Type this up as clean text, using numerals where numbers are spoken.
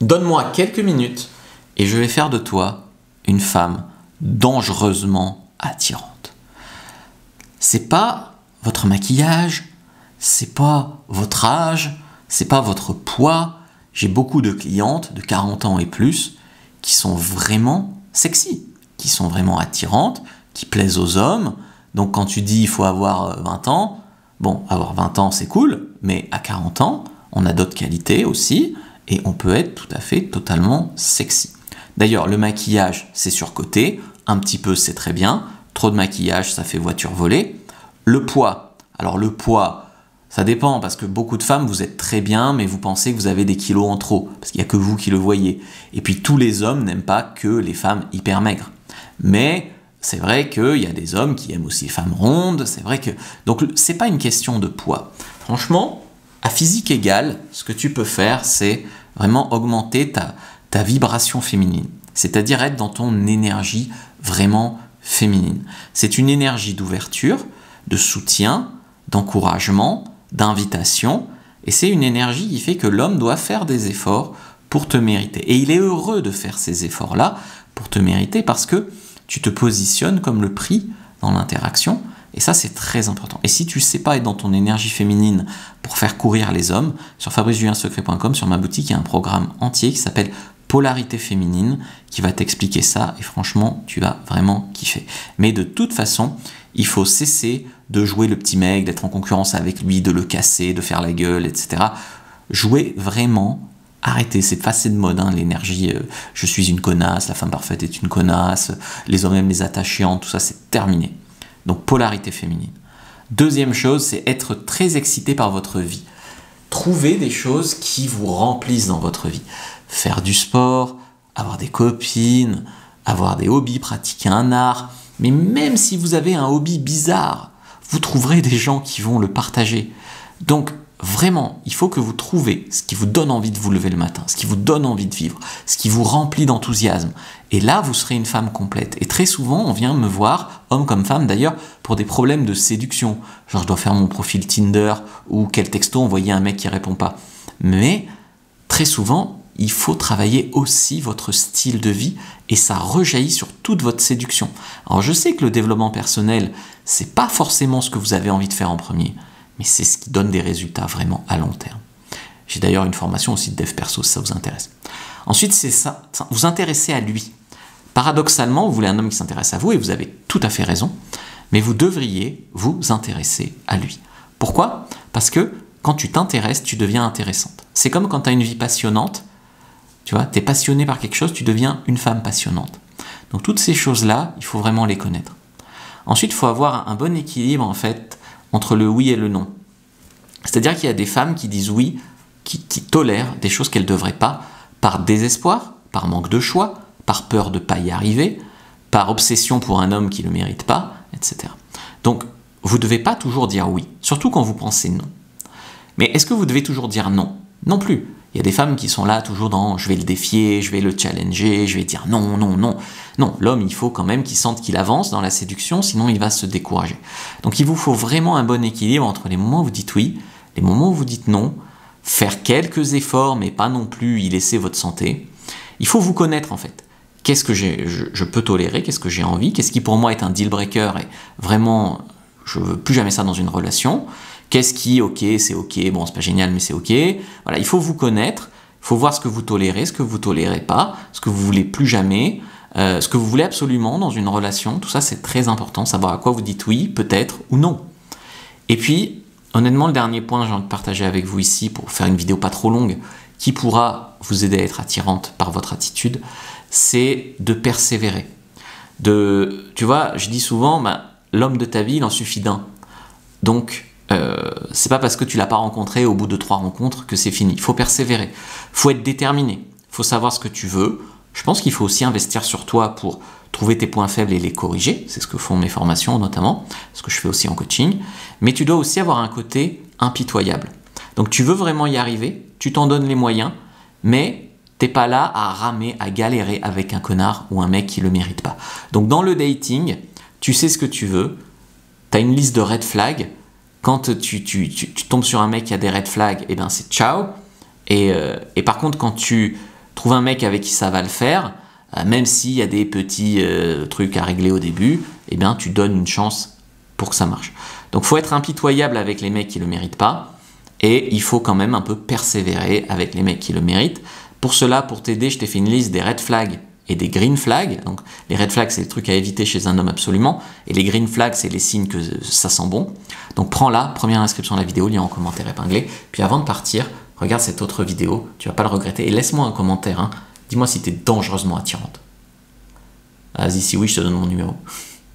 Donne-moi quelques minutes et je vais faire de toi une femme dangereusement attirante. C'est pas votre maquillage, c'est pas votre âge, c'est pas votre poids. J'ai beaucoup de clientes de 40 ans et plus qui sont vraiment sexy, qui sont vraiment attirantes, qui plaisent aux hommes. Donc quand tu dis il faut avoir 20 ans, bon, avoir 20 ans c'est cool, mais à 40 ans, on a d'autres qualités aussi et on peut être tout à fait totalement sexy. D'ailleurs, le maquillage, c'est surcoté, un petit peu c'est très bien, trop de maquillage ça fait voiture volée. Le poids, alors le poids, ça dépend parce que beaucoup de femmes, vous êtes très bien, mais vous pensez que vous avez des kilos en trop, parce qu'il n'y a que vous qui le voyez. Et puis tous les hommes n'aiment pas que les femmes hyper maigres. Mais c'est vrai qu'il y a des hommes qui aiment aussi les femmes rondes, c'est vrai que... Donc c'est pas une question de poids. Franchement, à physique égale, ce que tu peux faire, c'est vraiment augmenter ta vibration féminine. C'est-à-dire être dans ton énergie vraiment féminine. C'est une énergie d'ouverture, de soutien, d'encouragement, d'invitation, et c'est une énergie qui fait que l'homme doit faire des efforts pour te mériter. Et il est heureux de faire ces efforts-là pour te mériter parce que tu te positionnes comme le prix dans l'interaction, et ça c'est très important. Et si tu ne sais pas être dans ton énergie féminine pour faire courir les hommes, sur fabricejuliensecret.com, sur ma boutique, il y a un programme entier qui s'appelle Polarité féminine qui va t'expliquer ça, et franchement tu vas vraiment kiffer. Mais de toute façon, il faut cesser de jouer le petit mec, d'être en concurrence avec lui, de le casser, de faire la gueule, etc. Jouer vraiment, arrêtez, c'est passé de mode, hein, l'énergie, je suis une connasse, la femme parfaite est une connasse, les hommes aiment les attachants, tout ça c'est terminé. Donc polarité féminine. Deuxième chose, c'est être très excité par votre vie. Trouvez des choses qui vous remplissent dans votre vie. Faire du sport, avoir des copines, avoir des hobbies, pratiquer un art. Mais même si vous avez un hobby bizarre, vous trouverez des gens qui vont le partager. Donc vraiment, il faut que vous trouviez ce qui vous donne envie de vous lever le matin, ce qui vous donne envie de vivre, ce qui vous remplit d'enthousiasme. Et là, vous serez une femme complète. Et très souvent, on vient me voir, homme comme femme d'ailleurs, pour des problèmes de séduction. Genre, je dois faire mon profil Tinder ou quel texto envoyer à un mec qui répond pas. Mais très souvent, il faut travailler aussi votre style de vie et ça rejaillit sur toute votre séduction. Alors je sais que le développement personnel, c'est pas forcément ce que vous avez envie de faire en premier, mais c'est ce qui donne des résultats vraiment à long terme. J'ai d'ailleurs une formation aussi de dev perso si ça vous intéresse. Ensuite, c'est ça, vous intéressez à lui. Paradoxalement, vous voulez un homme qui s'intéresse à vous et vous avez tout à fait raison, mais vous devriez vous intéresser à lui. Pourquoi ? Parce que quand tu t'intéresses, tu deviens intéressante. C'est comme quand tu as une vie passionnante. Tu vois, tu es passionné par quelque chose, tu deviens une femme passionnante. Donc toutes ces choses-là, il faut vraiment les connaître. Ensuite, il faut avoir un bon équilibre en fait entre le oui et le non. C'est-à-dire qu'il y a des femmes qui disent oui, qui tolèrent des choses qu'elles ne devraient pas, par désespoir, par manque de choix, par peur de ne pas y arriver, par obsession pour un homme qui ne le mérite pas, etc. Donc, vous ne devez pas toujours dire oui, surtout quand vous pensez non. Mais est-ce que vous devez toujours dire non ? Non plus. Il y a des femmes qui sont là toujours dans « je vais le défier, je vais le challenger, je vais dire non, non, non ». Non, l'homme, il faut quand même qu'il sente qu'il avance dans la séduction, sinon il va se décourager. Donc il vous faut vraiment un bon équilibre entre les moments où vous dites oui, les moments où vous dites non, faire quelques efforts, mais pas non plus y laisser votre santé. Il faut vous connaître en fait. Qu'est-ce que je peux tolérer, qu'est-ce que j'ai envie, qu'est-ce qui pour moi est un deal breaker et vraiment, je ne veux plus jamais ça dans une relation. Qu'est-ce qui, ok, c'est ok, bon, c'est pas génial, mais c'est ok. Voilà, il faut vous connaître, il faut voir ce que vous tolérez, ce que vous tolérez pas, ce que vous voulez plus jamais, ce que vous voulez absolument dans une relation. Tout ça, c'est très important, savoir à quoi vous dites oui, peut-être, ou non. Et puis, honnêtement, le dernier point que j'ai envie de partager avec vous ici, pour faire une vidéo pas trop longue, qui pourra vous aider à être attirante par votre attitude, c'est de persévérer. Tu vois, je dis souvent, l'homme de ta vie, il en suffit d'un. Donc, c'est pas parce que tu l'as pas rencontré au bout de 3 rencontres que c'est fini. Il faut persévérer, il faut être déterminé, il faut savoir ce que tu veux. Je pense qu'il faut aussi investir sur toi pour trouver tes points faibles et les corriger. C'est ce que font mes formations notamment, ce que je fais aussi en coaching. Mais tu dois aussi avoir un côté impitoyable. Donc tu veux vraiment y arriver, tu t'en donnes les moyens, mais t'es pas là à ramer, à galérer avec un connard ou un mec qui le mérite pas. Donc dans le dating, tu sais ce que tu veux, tu as une liste de red flags. Quand tu tombes sur un mec qui a des red flags, eh ben c'est ciao. Et par contre, quand tu Trouve un mec avec qui ça va le faire, même s'il y a des petits trucs à régler au début, eh bien tu donnes une chance pour que ça marche. Donc faut être impitoyable avec les mecs qui le méritent pas, et il faut quand même un peu persévérer avec les mecs qui le méritent. Pour cela, pour t'aider, je t'ai fait une liste des red flags et des green flags. Donc les red flags, c'est le truc à éviter chez un homme absolument, et les green flags, c'est les signes que ça sent bon. Donc prends-la, première inscription à la vidéo, lien en commentaire épinglé. Puis avant de partir, regarde cette autre vidéo, tu vas pas le regretter, et laisse-moi un commentaire, hein. Dis-moi si tu es dangereusement attirante. Vas-y, si oui, je te donne mon numéro.